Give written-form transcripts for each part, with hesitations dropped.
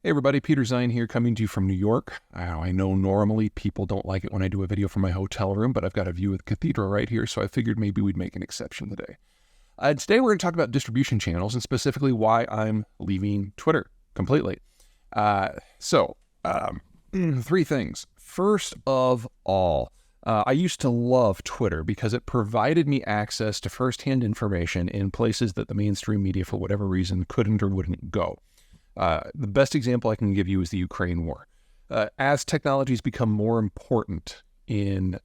Hey everybody, Peter Zeihan here coming to you from New York. I know normally people don't like it when I do a video from my hotel room, but I've got a view of the cathedral right here, so I figured maybe we'd make an exception today. Today we're going to talk about distribution channels and specifically why I'm leaving Twitter completely. Three things. First of all, I used to love Twitter because it provided me access to firsthand information in places that the mainstream media, for whatever reason, couldn't or wouldn't go. The best example I can give you is the Ukraine war. As technologies become more important in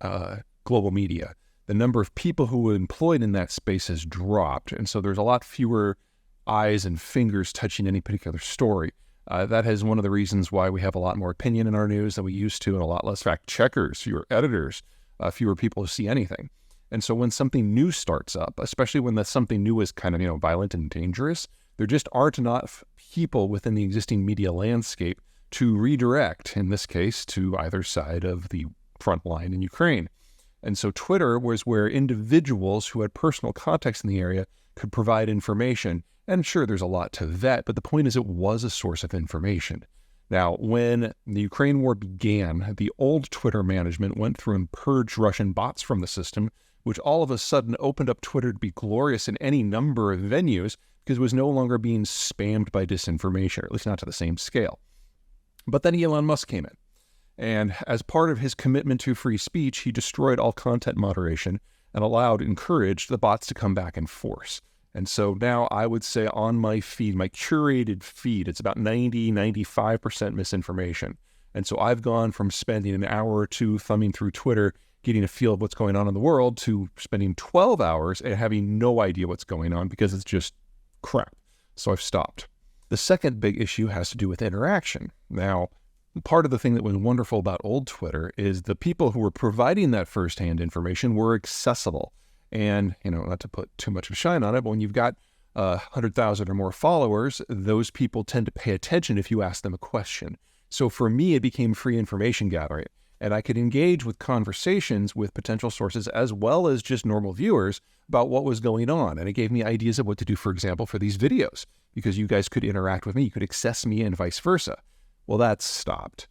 global media, the number of people who are employed in that space has dropped. And so there's a lot fewer eyes and fingers touching any particular story. That is one of the reasons why we have a lot more opinion in our news than we used to, and a lot less fact checkers, fewer editors, fewer people who see anything. And so when something new starts up, especially when that something new is kind of, violent and dangerous, there just aren't enough people within the existing media landscape to redirect, in this case, to either side of the front line in Ukraine. And so Twitter was where individuals who had personal context in the area could provide information. And sure, there's a lot to vet, but the point is it was a source of information. Now, when the Ukraine war began, the old Twitter management went through and purged Russian bots from the system, which all of a sudden opened up Twitter to be glorious in any number of venues because it was no longer being spammed by disinformation, or at least not to the same scale. But then Elon Musk came in, and as part of his commitment to free speech, he destroyed all content moderation and encouraged the bots to come back in force. And so now I would say on my feed, my curated feed, it's about 95% misinformation. And so I've gone from spending an hour or two thumbing through Twitter, getting a feel of what's going on in the world, to spending 12 hours and having no idea what's going on because it's just crap. So I've stopped. The second big issue has to do with interaction. Now, part of the thing that was wonderful about old Twitter is the people who were providing that firsthand information were accessible. And, not to put too much of a shine on it, but when you've got 100,000 or more followers, those people tend to pay attention if you ask them a question. So for me, it became free information gathering. And I could engage with conversations with potential sources as well as just normal viewers about what was going on. And it gave me ideas of what to do, for example, for these videos, because you guys could interact with me, you could access me and vice versa. Well, that's stopped.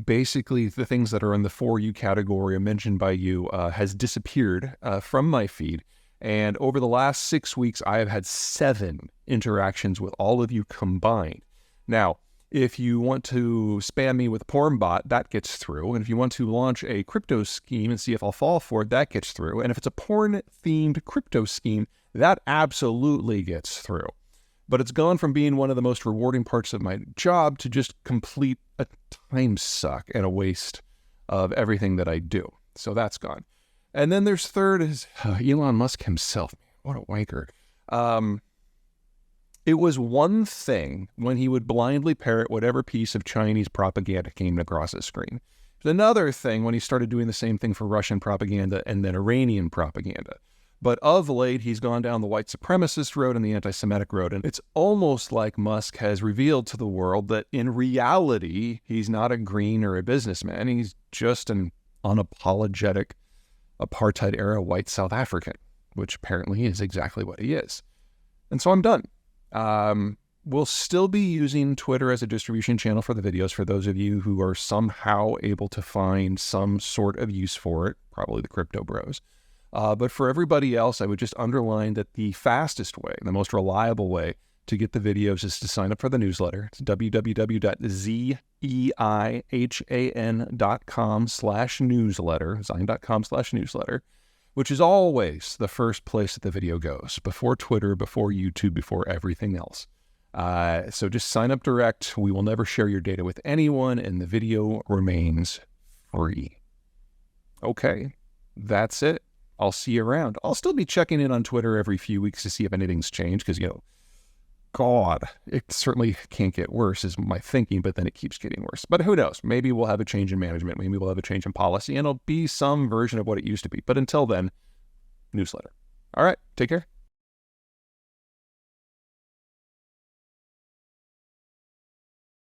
Basically, the things that are in the For You category mentioned by you has disappeared from my feed. And over the last 6 weeks, I have had 7 interactions with all of you combined. Now, if you want to spam me with porn bot, that gets through. And if you want to launch a crypto scheme and see if I'll fall for it, that gets through. And if it's a porn-themed crypto scheme, that absolutely gets through. But it's gone from being one of the most rewarding parts of my job to just complete a time suck and a waste of everything that I do. So that's gone. And then there's third is Elon Musk himself. What a wanker. It was one thing when he would blindly parrot whatever piece of Chinese propaganda came across his screen. It was another thing when he started doing the same thing for Russian propaganda and then Iranian propaganda. But of late, he's gone down the white supremacist road and the anti-Semitic road. And it's almost like Musk has revealed to the world that in reality, he's not a green or a businessman. He's just an unapologetic apartheid-era white South African, which apparently is exactly what he is. And so I'm done. We'll still be using Twitter as a distribution channel for the videos for those of you who are somehow able to find some sort of use for it, probably the crypto bros. But for everybody else, I would just underline that the fastest way, the most reliable way to get the videos is to sign up for the newsletter. It's www.zeihan.com/newsletter, zeihan.com/newsletter, which is always the first place that the video goes, before Twitter, before YouTube, before everything else. So just sign up direct. We will never share your data with anyone, and the video remains free. Okay, that's it. I'll see you around. I'll still be checking in on Twitter every few weeks to see if anything's changed, because, God, it certainly can't get worse is my thinking, but then it keeps getting worse. But who knows? Maybe we'll have a change in management. Maybe we'll have a change in policy, and it'll be some version of what it used to be. But until then, newsletter. All right, take care.